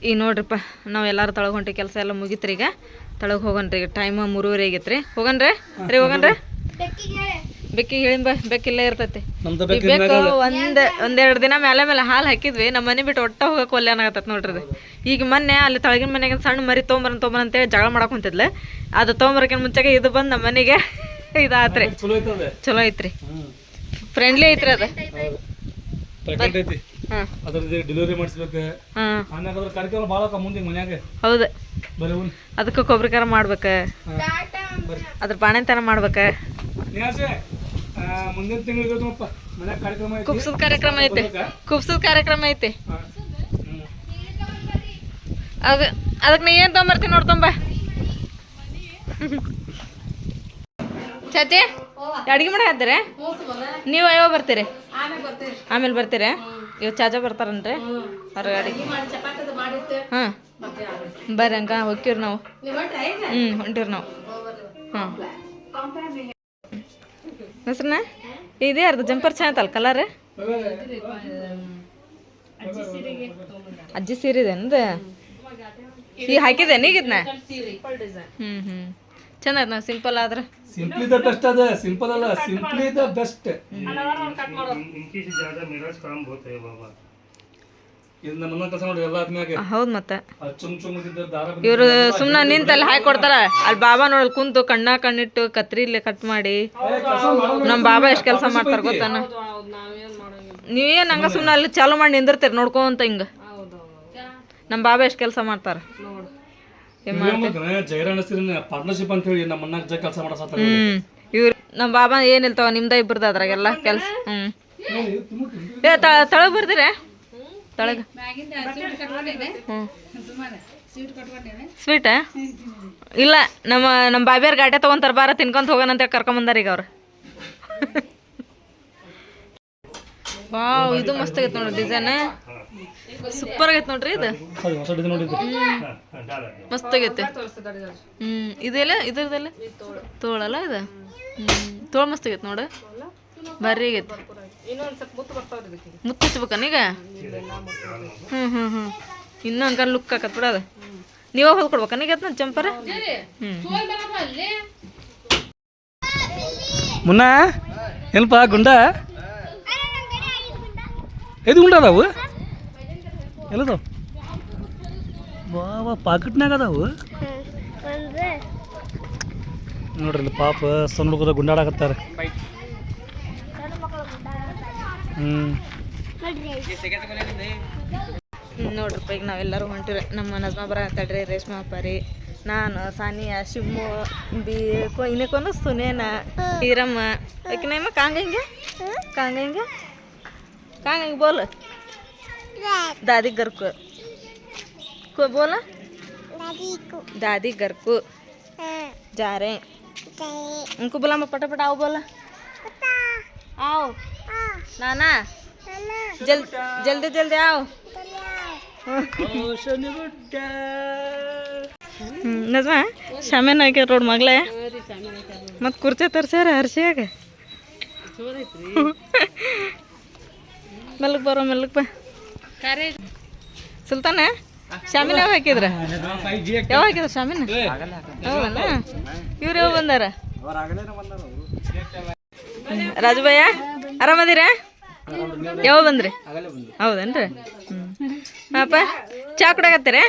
ಈಗ ನೋಡ್ರಿಪ್ಪ ನಾವು ಎಲ್ಲರೂ ತಳಗೆ ಹೊಂಟಿ ಕೆಲಸ ಎಲ್ಲ ಮುಗಿತ್ರಿ ಈಗ ತಳಗೆ ಹೋಗನ್ರಿ ಈಗ ಟೈಮ್ 3:30 ಆಗೈತ್ರಿ ಹೋಗನ್ರಿ ಹೋಗನ್ರಿ ಬೆಕ್ಕಿಗೆ ಹೇಳಿಂಬ ಬೆಕ್ಕಿಲ್ಲ ಇರ್ತೈತಿ ಬೇಕು ಒಂದೆರಡು ದಿನ ಮೇಲೆ ಹಾಲು ಹಾಕಿದ್ವಿ ನಮ್ಮ ಮನೆ ಬಿಟ್ಟು ಒಟ್ಟ ಹೋಗಕ್ಕೆ ಒಲ್ಲೆ ಆಗತ್ತೈತಿ ನೋಡ್ರಿ ಈಗ ಮೊನ್ನೆ ಅಲ್ಲಿ ತಳಗಿನ ಮನೆಗೆ ಸಣ್ಣ ಮರಿ ತೊಗೊಂಬರ ಅಂತೇಳಿ ಜಗಳ ಮಾಡಕ್ಕೆ ಕುಂತಿದ್ಲು ಅದು ತೊಗೊಂಬರಕ್ಕೆ ಮುಂಚೆಗೆ ಇದು ಬಂದು ನಮ್ಮ ಮನೆಗೆ ಇದಾತ್ರಿ ಚಲೋ ಐತ್ರಿ ಫ್ರೆಂಡ್ಲಿ ಐತ್ರಿ ಅದು ಹೌದು ಅದಕ್ಕೆ ಕೊಬ್ಬರಿ ಖಾರ ಮಾಡ್ಬೇಕ ಅದ್ರ ಬಾಣೆತನ ಮಾಡ್ಬೇಕ ಕುಬ್ಸದ ಕಾರ್ಯಕ್ರಮ ಐತಿ ಅದಕ್ಕೆ ನೀ ಏನ್ ತೊಗೊಂಬರ್ತೀನಿ ನೋಡ್ತಂಬ ಚಾಚಿ ಅಡ್ಗೆ ಮಾಡಿ ಹಾಕ್ತೀರಿ ನೀವು ಯಾವ ಬರ್ತೀರಿ ಆಮೇಲೆ ಬರ್ತೀರಿ ಇವ್ ಚಾಚಾ ಬರ್ತಾರನ್ರಿ ಅವ್ರ ಅಡಿಗೆ ಹಾಂ ಬರ್ರಿ ಹಂಗ ಹೋಗ್ತೀವ್ರಿ ನಾವು ಹೊಂಟಿವ್ರಿ ನಾವು ಹಾಂ ಹೆಸ್ರನ್ನ ಇದೇ ಅರ್ಧ ಜಂಪರ್ ಚೆನ್ನಾಯ್ತಲ್ಲ ಕಲರ್ ಅಜ್ಜಿ ಸೀರೆ ಇದೇನದು ಈಗ ಹಾಕಿದ್ದೇನೆ ಈಗ ಇದನ್ನ ಚಂದ ಆಯ್ತು ನಾವು ಸಿಂಪಲ್ ಆದ್ರೆ ಸಿಂಪ್ಲಿ ದ ಬೆಸ್ಟ್ ಅದ ಸಿಂಪಲ್ ಅಲ್ಲ ಸಿಂಪ್ಲಿ ದ ಬೆಸ್ಟ್ ಹೌದು ಮತ್ತೆ ಇವರು ಸುಮ್ಮನೆ ನಿಂತಲ್ಲಿ ಹಾಕಿ ಕೊಡ್ತಾರ ಅಲ್ಲಿ ಬಾಬಾ ನೋಡಲ್ ಕುಂತು ಕಣ್ಣಿಟ್ಟು ಕತ್ರಿಲಿ ಕಟ್ ಮಾಡಿ ನಮ್ಮ ಬಾಬಾ ಎಷ್ಟು ಕೆಲಸ ಮಾಡ್ತಾರ ಗೊತ್ತಾನ ನೀವೇನು ಹಂಗ ಸುಮ್ಮನೆ ಅಲ್ಲಿ ಚಾಲು ಮಾಡಿ ನಿಂದಿರ್ತೀರಿ ನೋಡ್ಕೊಂತ ಹಿಂಗ ನಮ್ಮ ಬಾಬಾ ಎಷ್ಟು ಕೆಲಸ ಮಾಡ್ತಾರ ಇವ್ರು ನಮ್ಮ ಬಾಬಾ ಏನಿಲ್ತಾವ ನಿಮ್ದ ಇಬ್ಬರದ ಅದ್ರಾಗೆಲ್ಲ ಕೆಲಸ ತಳಗ ಬರ್ತೀರ ತಳಗ ಸ್ವೀಟ್ ಇಲ್ಲ ನಮ್ಮ ಬಾಬಿಯವ್ರ ಗಾಡಿ ತಗೊಂತಾರ ಬಾರ ತಿನ್ಕೊಂತ ಹೋಗೋಣ ಅಂತೇಳಿ ಕರ್ಕೊಂಬಂದಾರ ಈಗ ಅವ್ರು ವಾವ್ ಇದು ಮಸ್ತ್ ಆಗೈತೆ ನೋಡ್ರಿ ಡಿಸೈನ್ ಸೂಪರ್ ಆಗೈತೆ ನೋಡ್ರಿ ಇದು ಮಸ್ತ್ ಆಗೈತೆ ಇದೆಲ್ಲ ಇದ್ರದೆಲ್ಲ ತೋಳಲ್ಲ ಇದು ತೋಳ ಮಸ್ತ್ ಆಗೈತೆ ನೋಡು ಬರ್ರಿ ಆಗೈತೆ ಮುತ್ತು ಹಚ್ಬೇಕನ ಈಗ ಇನ್ನೂ ಹಂಗ ಲುಕ್ ಆಕತ್ ಬಿಡ ಅದು ನೀವ ಹೊಲ್ಕೊಡ್ಬೇಕನ ಈಗ ಅದನ್ನ ಜಂಪರ ಮುನ್ನ ಏನಪ್ಪ ಗುಂಡ ಇದು ಗುಂಡ ಅದಾವು ಎಲ್ಲದಾವು ಬಾಬಾ ಪಾಕೆಟ್ನಾಗ ಅದಾವು ನೋಡ್ರಿ ಪಾಪ ಸಣ್ಣ ಹುಡುಗರ ಗುಂಡಾಡಕತ್ತಾರ ನೋಡ್ರಿಪ್ಪ ಈಗ ನಾವೆಲ್ಲರೂ ಹೊಂಟಿರಿ ನಮ್ಮ ನಜ್ಮಾ ಬರ ತಡ್ರಿ ರೇಷ್ಮಾ ಅಪ್ಪಾರಿ ನಾನು ಸಾನಿಯಾ ಶಿಮ್ಮು ಇನ್ನೇನು ಸುನೇನ ಈರಮ್ಮ ಯಾಕೆನೇಮ ಕಾಂಗಂಗೆ ಬೋಲ್ दादी घर को बोला दादी घर को जा रहे उनको बोला मैं फटाफट आओ बोला आओ नाना जल्दी जल्दी आओ नजमा शामे नाके रोड मगले मत कुर्चे तरसाರ ಹರ್ಷಿಯಾಗ ಮೆಲ್ಲಕ್ ಬರೋ ಮೆಲ್ಲಕ್ ಬಾ ಸುಲ್ತಾನ ಶಾಮಿನ ಯಾವ ಹಾಕಿದ್ರ ಶಾಮಿನ ಹೌದಲ್ಲ ಇವ್ರು ಯಾವ ಬಂದಾರ ರಾಜುಭಯ್ಯ ಆರಾಮದಿರ ಯಾವ ಬಂದ್ರಿ ಹೌದೇನ್ರಿ ಅಪ್ಪ ಚಾ ಕುಡಾಕತ್ತೀರ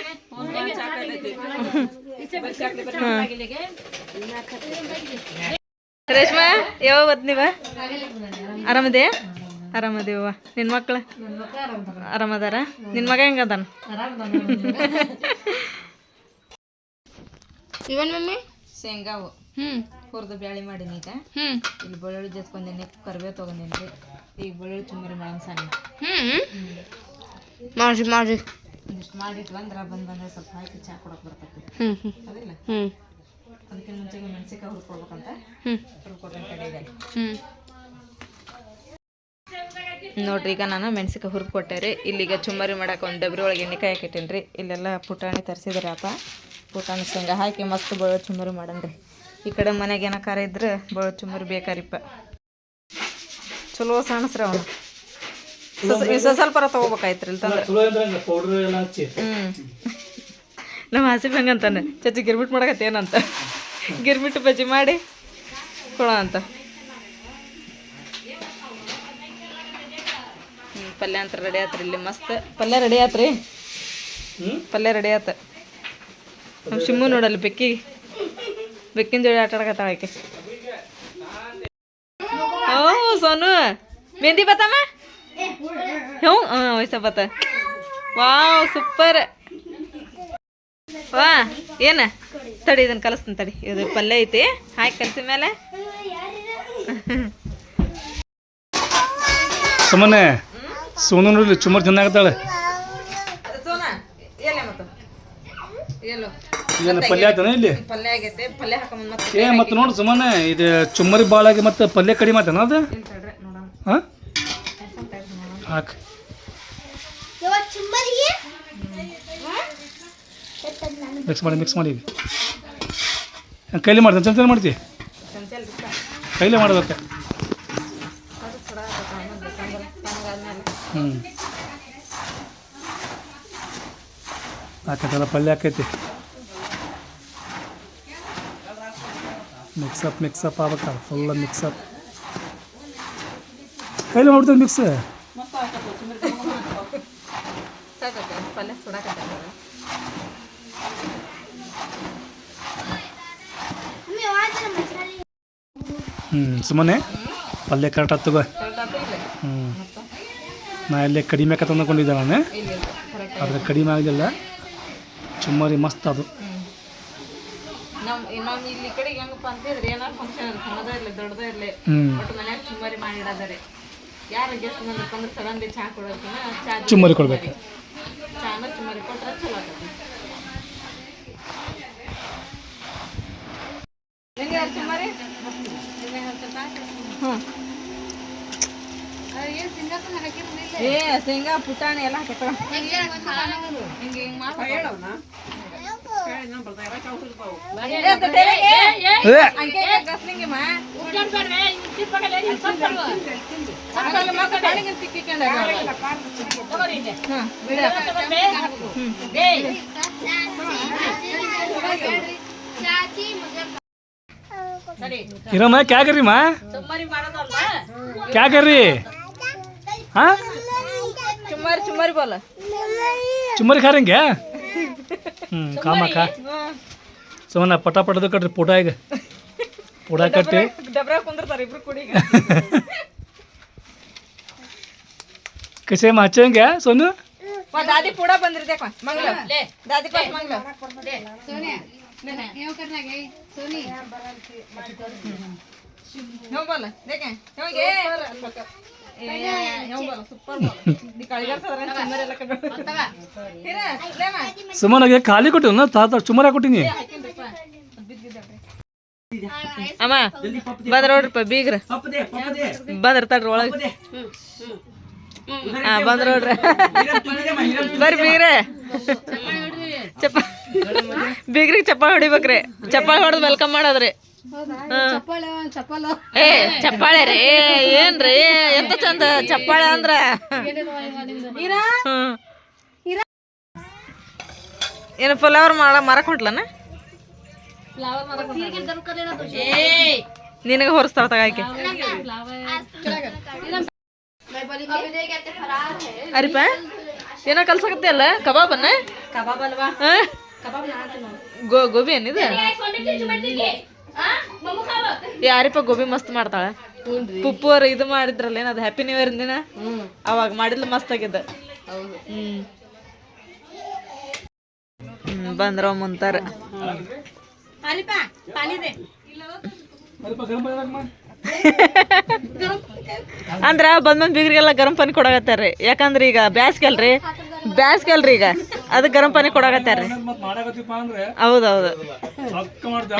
ರೇಷ್ಮಾ ಯಾವ ಬತ್ ನೀವ ಆರಾಮದೇ ಆರಾಮದೇವ ನಿನ್ನ ಮಕ್ಳು ಆರಾಮದಾರ ನಿನ್ನ ಮಗ ಹೆಂಗದಾನ ಇವನ್ ಮಮ್ಮಿ ಶೇಂಗಾವು ಹುರಿದು ಬ್ಯಾಳಿ ಮಾಡೀನಿ ಈಗ ಇಲ್ಲಿ ಬೆಳ್ಳುಳ್ಳಿ ಜತ್ಕೊಂಡೇನಿ ಕರಿಬೇವು ತೊಗೊಂಡೇನಿ ಈಗ ಬೆಳ್ಳುಳ್ಳಿ ಚುಮ್ಮರಿ ಮಾಡಮ್ ಸಾನಿ ಮಾಡಿ ಒಂದಿಷ್ಟು ಮಾಡಿಟ್ಟು ಬಂದ್ರೆ ಸ್ವಲ್ಪ ಹಾಕಿ ಚಾ ಕೊಡಕ್ಕೆ ಬರ್ತೈತಿ ಅದಿಲ್ಲ ಅದಕ್ಕೆ ಮುಂಚೆಗೆ ಮೆಣಸಿಕಾಯಿ ಹುರ್ಕೊಡ್ಬೇಕಂತ ನೋಡ್ರಿ ಈಗ ನಾನು ಮೆಣಸಿಕಾಯಿ ಹುರಿದು ಕೊಟ್ಟೆ ಇಲ್ಲಿಗ ಚುಮ್ಮರಿ ಮಾಡಕ್ಕೆ ಒಂದು ಡಬ್ರಿ ಒಳಗೆ ಎಣ್ಣೆಕಾಯಿ ಹಾಕಿಟ್ಟೇನಿ ರೀ ಇಲ್ಲೆಲ್ಲ ಪುಟಾಣಿ ತರಿಸಿದ್ರಿ ಅಪ್ಪ ಪುಟಾಣಿ ಶೇಂಗಾ ಹಾಕಿ ಮಸ್ತ್ ಬೆಳ್ಳುಳ್ಳಿ ಚುಮ್ಮರಿ ಮಾಡನ್ರಿ ಈ ಕಡೆ ಮನೆಗೆ ಏನೋ ಖಾರ ಇದ್ರೆ ಬೆಳ್ಳುಳ್ಳಿ ಚುಮ್ಮರಿ ಬೇಕಾರಿಪ್ಪ ಚಲೋ ಸಾಣಸ್ರಿ ಅವನು ಸ್ವಲ್ಪ ತಗೋಬೇಕಾಯ್ತ್ರಿ ಇಲ್ಲಿ ತಂದ್ರೆ ಚಲೋ ಅಂದ್ರೆ ಪೌಡರ್ ಎಲ್ಲ ಹಚ್ಚಿ ನಮ್ಮ ಆಸಿಫ್ ಹಂಗಂತಾನೆ ಚಚ್ಚಿ ಗಿರ್ಮಿಟ್ ಮಾಡಕತ್ತೆ ಏನಂತ ಗಿರ್ಮಿಟ್ಟು ಬಜ್ಜಿ ಮಾಡಿ ಕೊಡೋ ಅಂತ ಪಲ್ಯ ಅಂತ ರೆಡಿ ಆತ್ರಿ ಇಲ್ಲಿ ಮಸ್ತ್ ಪಲ್ಯ ರೆಡಿ ಆತ್ರಿ ಪಲ್ಯ ರೆಡಿ ಆತ ನಮ್ಮ ಶಿಮ್ಮು ನೋಡಲ್ಲ ಬೆಕ್ಕಿನ ಜೋಡಿ ಆಟ ಆಡಕತ್ತಾಳ ಆಕೆ ಓ ಸೋನು ಮೆಹಂದಿ ಬತ್ತಮ್ಮ ಹ್ಞೂ ವಯಸ್ಸ ಬತ್ತ ವಾವ್ ಸೂಪರ್ ವಾ ಏನ ತಡಿ ಇದನ್ನ ಕಲಿಸ್ತೀನಿ ತಡಿ ಇದು ಪಲ್ಯ ಐತಿ ಹಾಕಿ ಕಲಿಸಿದ ಮೇಲೆ ಸುಮ್ಮನೆ ಸೋನು ನೋಡ್ಲಿ ಚುಮ್ಮರ್ ತಿನ್ನಾಕತ್ತಾಳೆ ಸೋನಾ ಎಲ್ಲ ಮತ್ತು ಎಲ್ಲೋ ಏನು ಪಲ್ಯ ಆಯ್ತಾನೆ ಇಲ್ಲಿ ಪಲ್ಯ ಆಗೈತೆ ಪಲ್ಯ ಹಾಕೊಂಡ್ ಮತ್ತೆ ಏ ಮತ್ತೆ ನೋಡು ಸುಮ್ಮನೆ ಇದು ಚುಮ್ಮರಿ ಭಾಳಾಗಿ ಮತ್ತೆ ಪಲ್ಯ ಕಡಿಮೆ ಆಯ್ತಾನ ಅದು ಹಾಂ ಹಾಕಿ ಮಿಕ್ಸ್ ಮಾಡಿ ಕೈಲಿ ಮಾಡ್ತೀನಿ ಚಂಚಲ್ ಮಾಡ್ತಿ ಕೈಲೇ ಮಾಡ್ಬೇಕು ಹಾಕೈತಲ್ಲ ಪಲ್ಯ ಹಾಕೈತಿ ಮಿಕ್ಸಪ್ ಆಗ್ಬೇಕಲ್ಲ ಫುಲ್ ಮಿಕ್ಸಪ್ ಕೈಲಿ ಮಾಡ್ತೀವಿ ಮಿಕ್ಸ್ ಪಲ್ಯ ಸುಡಾಕತ್ತ ಸುಮ್ಮನೆ ಪಲ್ಯ ಕರೆಕ್ಟ್ ಹತ್ತುಗ ನಾ ಇಲ್ಲೇ ಕಡಿಮೆ ಆಕತ್ತ ಅಂದ್ಕೊಂಡಿದ್ದೆ ನಾನು ಆದರೆ ಕಡಿಮೆ ಆಗಲಿಲ್ಲ ಚುಮ್ಮರಿ ಮಸ್ತ್ ಅದು ನಮ್ಮ ಇಲ್ಲಿ ಕಡೆಗೆ ಹೆಂಗಪ್ಪ ಅಂತ ಹೇಳಿದ್ರೆ ಏನಾದ್ರು ಫಂಕ್ಷನ್ ಸಣ್ಣದ ಇರಲಿ ದೊಡ್ಡದ ಇರಲಿ ಒಟ್ಟು ಮನ್ಯಾಗ ಚುಮ್ಮರಿ ಮಾಡಿಡೋದಾರೆ ಯಾರು ಗೆಸ್ಟ್ ಬಂದ್ರಪ್ಪ ಅಂದ್ರೆ ಸಡನ್ಲಿ ಚಹಾ ಕೊಡೋಕಿನ ಚಹಾ ಚುಮ್ಮರಿ ಕೊಡ್ಬೇಕು ಚಾನ ಚುಮ್ಮರಿ ಕೊಟ್ರೆ ಚಲೋ ಆಗ್ತದೆ ಚುಮ್ಮರಿ ಏ ಶೇಂಗಾ ಪುಟಾಣಿ ಎಲ್ಲ ಹಾಕತ್ತ हिरमा क्या कर रही माँ क्या कर रही हाँ चुम्मारी चुम्मारी बोला चुम्मारी खा रहे हैं क्या खामा खा सोना पटापट तो कट पोटा आएगा पोटा कट्टे डबरा कुंदरतार इब्ರು ಕುಡಿಗ कैसे माचे क्या सोनू वा दादी पूड़ा बंदिर देखो मंगल ले दादी पास मंगल सोनिया ये करना गई सोनी नो बोला देखें नो ये ಸುಮ್ಮನೆ ಖಾಲಿ ಕೊಟ್ಟು ತಾತ ಸುಮಾರು ಕೊಟ್ಟಿನಿ ಅಮ್ಮ ಬಂದ್ರ ನೋಡ್ರಿಪ್ಪ ಬೀಗ್ರ ಬಂದ್ರ ತಡ್ರಿ ಒಳಗೆ ಹಾ ಬಂದ್ರ ನೋಡ್ರಿ ಬರ್ರಿ ಬೀಗ್ರೆ ಬೀಗ್ರಿಗೆ ಚಪ್ಪಾಳೆ ಹೊಡಿಬೇಕ್ರಿ ಚಪ್ಪಾಳೆ ಹೊಡೆದು ವೆಲ್ಕಮ್ ಮಾಡೋದ್ರಿ ಏ ಚಪ್ಪಾಳೆ ರೀ ಏನ್ರಿ ಎಂತ ಚಂದ ಚಪ್ಪಾಳೆ ಅಂದ್ರ ಏನು ಫ್ಲವರ್ ಮಾರಕ್ ಹೊಂಟ್ಲನ ನಿನಗೆ ಹೊರಸ್ತಾವ ತಗಾಕಿ ಅರಿಪ ಏನೋ ಕಲ್ಸಕತ್ತೆ ಅಲ್ಲ ಕಬಾಬನ್ನ ಗೋಬಿ ಏನಿದೆ ಯಾರಿಪ್ಪ ಗೋಬಿ ಮಸ್ತ್ ಮಾಡ್ತಾಳೆ ಪುಪ್ಪು ಅವ್ರು ಇದು ಮಾಡಿದ್ರಲ್ಲ ಏನದು ಹ್ಯಾಪಿ ನ್ಯೂ ಇಯರ್ ದಿನ ಅವಾಗ ಮಾಡಿದ್ಲು ಮಸ್ತ್ ಆಗಿದ್ದ ಬಂದ್ರ ಮುಂತಾರ ಅಂದ್ರ ಬಂದ್ ಬೀಗ್ರಿಗೆಲ್ಲ ಗರಂ ಪಾನಿ ಕೊಡಾಕತ್ತಾರ್ರಿ ಯಾಕಂದ್ರೆ ಈಗ ಬ್ಯಾಸ್ಗೆಲ್ರಿ ಈಗ ಅದು ಗರಂ ಪಾನಿ ಕೊಡಾಕತ್ತಾರ್ರಿ ಹೌದೌದು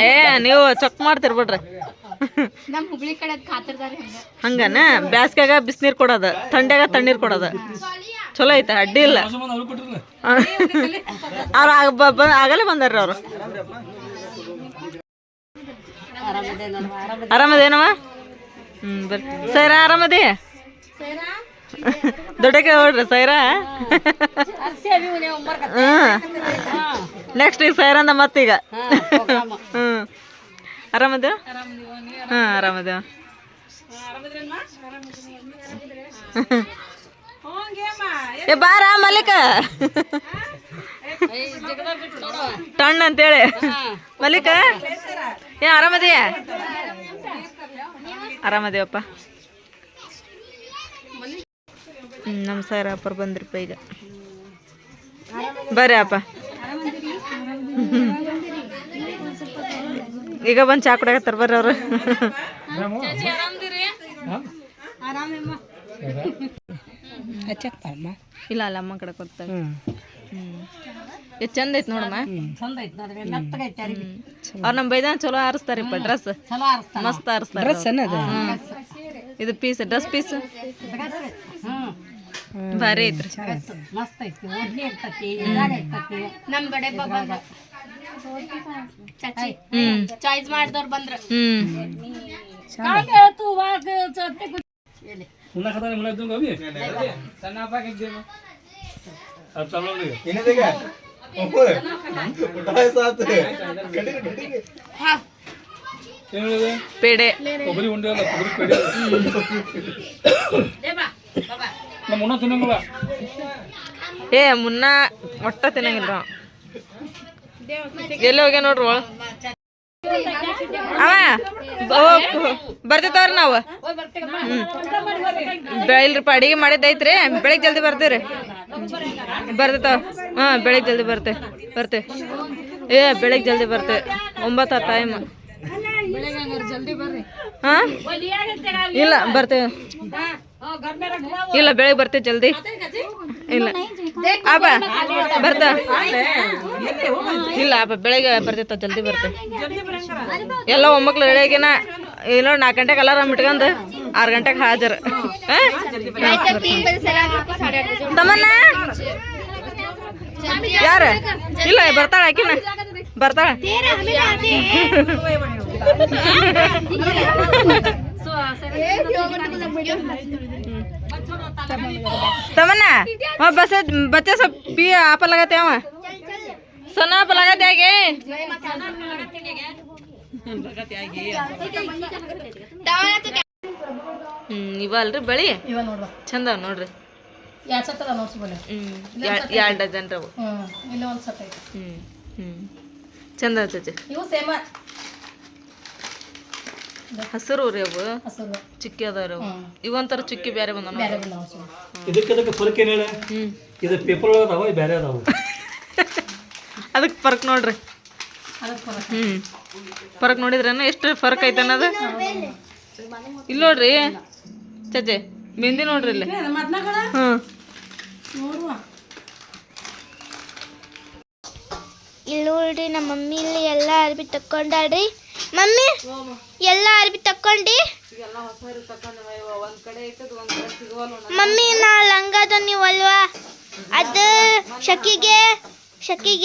ಏ ನೀವು ಚೊಕ್ ಮಾಡ್ತೀರಿ ಬಿಡ್ರಿ ಹಂಗನ ಬ್ಯಾಸ್ಗ್ಯಾಗ ಬಿಸಿನೀರ್ ಕೊಡೋದು ಥಂಡ್ಯಾಗ ತಣ್ಣೀರ್ ಕೊಡೋದು ಚಲೋ ಐತೆ ಅಡ್ಡಿ ಇಲ್ಲ ಅವ್ರು ಆಗಲೇ ಬಂದಾರ್ರಿ ಅವ್ರು ಆರಾಮದೇನವ ಬರ್ರಿ ಸೈರಾ ಆರಾಮದಿ ದೊಡ್ಡಕ್ಕೆ ನೋಡ್ರಿ ಸೈರಾ. ನೆಕ್ಸ್ಟ್ ಈಗ ಸೈರಂದ ಮತ್ತೀಗ. ಹ್ಞೂ ಆರಾಮದೇವ? ಹಾಂ ಆರಾಮದೇವ. ಏ ಬಾರ ಮಲ್ಲಿಕ ಟಣ್ಣ ಅಂತೇಳಿ. ಮಲ್ಲಿಕ ಏ ಆರಾಮದೇಯ? ಆರಾಮದೇವಪ್ಪ. ನಮ್ಮ ಸರ್ ಅಪ್ಪರು ಬಂದ್ರಪ್ಪ ಈಗ. ಬರ್ರಿ ಅಪ್ಪ. ಈಗ ಬಂದು ಚಾ ಕುಡಿಯಕತ್ತಾರ ಬರ್ರಿ ಅವರು. ಇಲ್ಲ ಅಲ್ಲ ಅಮ್ಮ ಕಡೆ ಕೊಡ್ತಾರೆ. ಎಷ್ಟು ಚಂದ ಐತಿ ನೋಡಮ್ಮ. ಅವ್ರು ನಮ್ಮ ಬೈದಾನ ಚಲೋ ಆರಿಸ್ತಾರಪ್ಪ ಡ್ರೆಸ್. ಮಸ್ತ್ ಆರಿಸ್ತಾರೆ. ಇದು ಪೀಸ್ ಡ್ರೆಸ್ ಪೀಸ್ ಭಾರಿ ಐತ್ರಿ. ಚಾಯ್ಸ್ ಮಾಡಿದವ್ರು ಬಂದ್ರ ಪೇಡೆ ಕೊಬ್ಬರಿ ಉಂಡೆ ಅಲ್ಲ, ಕೊಬ್ಬರಿ ಪೇಡೆ. ನಮ್ಮ ಮುನ್ನ ತಿನ್ನಂಗಿಲ್ಲ. ಏ ಮುನ್ನ ಒಟ್ಟ ತಿನ್ನಂಗಿಲ್ಲ. ಎಲ್ಲಿ ಹೋಗ್ಯ ನೋಡ್ರಿ ಒಳ ಅವ ಬರ್ತಿತ್ತವ್ರಿ ನಾವು. ಇಲ್ರಿಪ್ಪ ಅಡಿಗೆ ಮಾಡಿದ್ದೈತ್ರಿ. ಬೆಳಿಗ್ಗೆ ಜಲ್ದಿ ಬರ್ತೀವ್ರಿ. ಬರ್ತಿತ್ತಾವ. ಹಾಂ ಬೆಳಿಗ್ಗೆ ಜಲ್ದಿ ಬರ್ತೇವೆ. ಏ ಬೆಳಿಗ್ಗೆ ಜಲ್ದಿ ಬರ್ತೇವೆ. 9 ಟೈಮ್. ಹಾಂ ಇಲ್ಲ ಬರ್ತೇವೆ. ಇಲ್ಲ ಬೆಳಿಗ್ಗೆ ಬರ್ತೇವೆ ಜಲ್ದಿ. ಇಲ್ಲ ಅಪ್ಪ ಬರ್ತಾ ಇಲ್ಲ ಅಪ್ಪ ಬೆಳಿಗ್ಗೆ ಬರ್ತಿತ್ತ ಜಲ್ದಿ ಬರ್ತೇವೆ. ಎಲ್ಲ ಒಮ್ಮಕ್ಳು ರೆಡಿಯಾಗಿನ ಏನೋ 4 ಗಂಟೆಗೆ ಅಲಾರಾಮ್ ಇಟ್ಕೊಂಡು 6 ಗಂಟೆಗೆ ಹಾಜರು. ತಮ್ಮನ್ನ ಯಾರು ಇಲ್ಲ ಬರ್ತಾಳ ಆಕಿನ ಬರ್ತಾಳ. तमन्ना हाँ बस बच्चे सब पी आप लगाते हैं सोना आप लगाते आगे इवल्री बड़ी चंद नोड्री 2 ಸತ ನೋಡ್ಸಬಲ್ಲ 2 ಡಜನ್ ರವು ಇಲ್ಲ ಒಂದು ಸತ ಚಂದ ಆತೈತೆ ಇವು ಸೇಮ ಹಸಿರು ರೀ ಅವು ಹಸಿರು ಚಿಕ್ಕಿ ಅದಾರ ಇವೊಂಥರ ಚಿಕ್ಕಿ ಬೇರೆ ಬಂದ ಬೇರೆ ಬಂದವ ಇದಕ್ಕೆ ಫರ್ಕ್ ಏನು ಹೇಳ ಇದು ಪೇಪರ್ ಒಳಗೆ ಅದಾವ ಬೇರೆ ಅದಾವ ಅದಕ್ಕೆ ಫರ್ಕ್ ನೋಡ್ರಿ ಫರ್ಕ್ ನೋಡಿದ್ರೇನು ಎಷ್ಟು ಫರ್ಕ್ ಐತೆ ಅನ್ನೋದು ಇಲ್ಲಿ ನೋಡ್ರಿ ಚಚೆ ಮೆಹಂದಿ ನೋಡ್ರಿ ಇಲ್ಲಿ ಇಲ್ಲಿ ನೋಡ್ರಿ ನಮ್ಮ ಮಮ್ಮಿ ಇಲ್ಲಿ ಎಲ್ಲ ಅರ್ಬಿ ತಕ್ಕೊಂಡಾಡ್ರಿ ಮಮ್ಮಿ ಎಲ್ಲ ಅರ್ಬಿ ತಕ್ಕೊಂಡಿ ಮಮ್ಮಿ ನಾ ಲಂಗದ ನೀವಲ್ವಾ ಅದು ಶಕಿಗೆ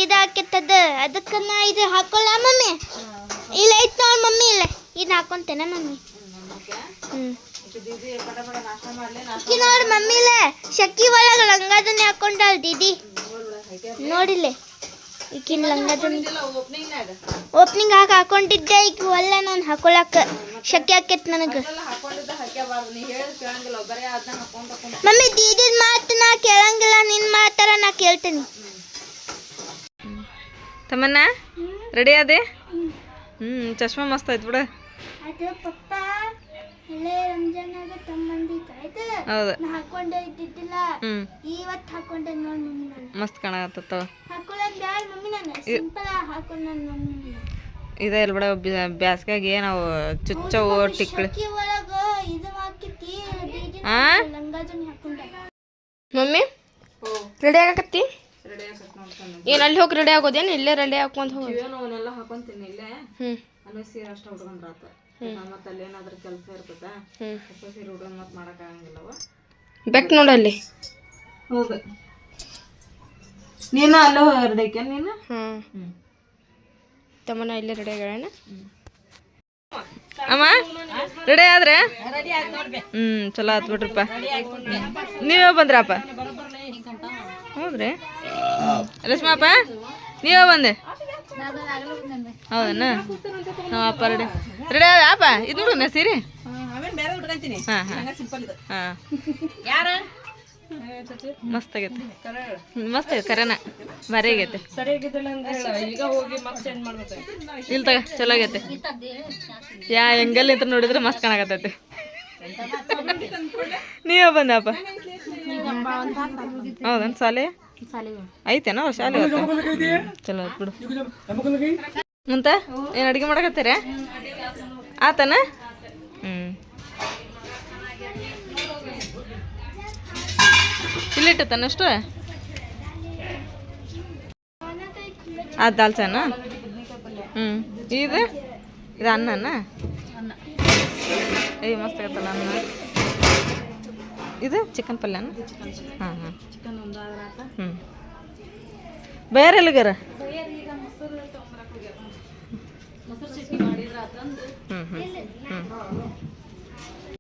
ಇದು ಹಾಕಿತ್ತದ ಅದಕ್ಕೆ ನಾ ಇದು ಹಾಕೊಳ್ಳ ಮಮ್ಮಿ ಇಲ್ಲ ಐತ್ ನೋಡ್ ಮಮ್ಮಿ ಇಲ್ಲ ಇದು ಹಾಕೊಂತೇನೆ ಮಮ್ಮಿ ನೋಡಿ ಮಮ್ಮಿ ಇಲ್ಲ ಶಕ್ಕಿ ಒಳಗೆ ಲಂಗದನ್ನೇ ಹಾಕೊಂಡಾಳ ದೀದಿ ನೋಡಿಲ್ಲ ಈಗಿನ ಲಂಗದನಿ ಓಪನಿಂಗ್ ಹಾಕೊಂಡಿದ್ದೆ ಈಗ ಒಲ್ಲ ನಾನು ಹಾಕೊಳಕ ಶಕ್ಕಿ ಹಾಕೈತ್ ನನಗೆ ಮಮ್ಮಿ ದೀದಿದ ಮಾತು ನಾ ಕೇಳಂಗಿಲ್ಲ ನಿನ್ನ ಮಾತಾರ ನಾ ಕೇಳ್ತೀನಿ ತಮ್ಮನ್ನ ರೆಡಿ ಅದೇ ಚಶ್ಮಾ ಮಸ್ತ್ ಆಯ್ತು ಬಿಡ ಅದು ಪಪ್ಪ ಇಲ್ಲೇ ರಂಜಾನಾಗ ತಮ್ಮಂದಿತ್ತು ಆಯ್ತು ಹೌದು ನಾ ಹಾಕೊಂಡೆ ಇದ್ದಿದ್ದಿಲ್ಲ ಇವತ್ತು ಹಾಕೊಂಡೆ ನೋಡಿ ಮಮ್ಮಿ ನಾನು ಮಸ್ತ್ ಕಾಣಕತ್ತವ ಹಾಕೊಳ್ಳೋದು ಬ್ಯಾಡ ಮಮ್ಮಿ ನಾನು ಸಿಂಪಲ್ ಹಾಕೊಂಡು ನಾನು ಮಮ್ಮಿ ಇದೇ ಇಲ್ಲ ಬಿಡ ಬ್ಯಾಸ್ಗಾಗಿ ನಾವು ಚುಚ್ಚವು ಟಿಕ್ಳಿ ಶಕ್ಕಿ ಒಳಗ ಇದು ಹಾಕಿತಿ ಲಂಗಾಜನಿ ಹಾಕೊಂಡೆ ಮಮ್ಮಿ ರೆಡಿ ಆಗಕತ್ತಿ ಏನು ಅಲ್ಲಿ ಹೋಗಿ ರೆಡಿ ಆಗೋದೇನು ಇಲ್ಲೇ ರೆಡಿ ಹಾಕೊಂಡು ಹೋಗಿ ಅವನ್ನೆಲ್ಲ ಹಾಕೊಂತೀನಿ ಇಲ್ಲೇ ಅಲ್ಲೇ ಸೀರೆ ಅಷ್ಟು ಉಟ್ಕೊಂಡ್ರಾತ ಮತ್ತೆ ಅಲ್ಲಿ ಏನಾದ್ರೂ ಕೆಲಸ ಇರ್ತದ ಹೊಸ ಸೀರೆ ಉಟ್ಕೊಂಡ್ ಮತ್ತೆ ಮಾಡೋಕ್ಕಾಗಂಗಿಲ್ಲವ ಬೆಕ್ ನೋಡಲ್ಲಿ ಹೌದು ನೀನು ಅಲ್ಲೋ ರೆಡಿಕೆ ನೀನು ತಮ್ಮನ ಇಲ್ಲೇ ರೆಡಿ ಆಗ್ಯಾಳ ಅಮ್ಮ ರೆಡಿ ಆದ್ರೆ ಚಲೋ ಆತ್ ಬಿಡ್ರಪ್ಪ. ನೀವೇ ಬಂದ್ರಪ್ಪ? ಹೌದ್ರಿ ರೇಷ್ಮಪ್ಪ ನೀವೇ ಬಂದೆ? ಹೌದಣ್ಣ. ನಾವು ಅಪ್ಪ ರೆಡಿ ರೆಡಿ ಆದ ಅಪ್ಪ. ಇದು ನೋಡು ಸೀರೆ. ಹಾಂ ಹಾಂ ಹಾಂ ಮಸ್ತ್ ಆಗೈತೆ. ಮಸ್ತ್ ಆಗೈತೆ ಕರೆನ ಭಾರಿ ಆಗೈತೆ. ಇಲ್ಲಿ ತಗ ಚಲೋ ಆಗೈತೆ. ಯಾ ಹೆಂಗಲ್ ನಿಂತ ನೋಡಿದ್ರೆ ಮಸ್ತ್ ಕಾಣಕತ್ತೈತಿ. ನೀವೇ ಬಂದಪ್ಪ? ಹೌದನ್ ಶಾಲೆ ಐತೇನೋ ಶಾಲೆ ಚಲೋ ಆಯ್ತು ಬಿಡು. ಮುಂತ ಏನು ಅಡುಗೆ ಮಾಡಕತ್ತೀರ ಆತನ? ಇಲ್ಲಿಟ್ಟತನಷ್ಟು ಅದು ದಾಲ್ಚನ. ಇದು ಅನ್ನನ ಏಯ್ ಮಸ್ತ್ ಆಗತ್ತಲ್ಲ ಅನ್ನ. ಇದು ಚಿಕನ್ ಪಲ್ಯನ? ಹಾಂ ಹಾಂ ಬೇರೆ ಎಲ್ಲಿಗಾರ? ಹ್ಞೂ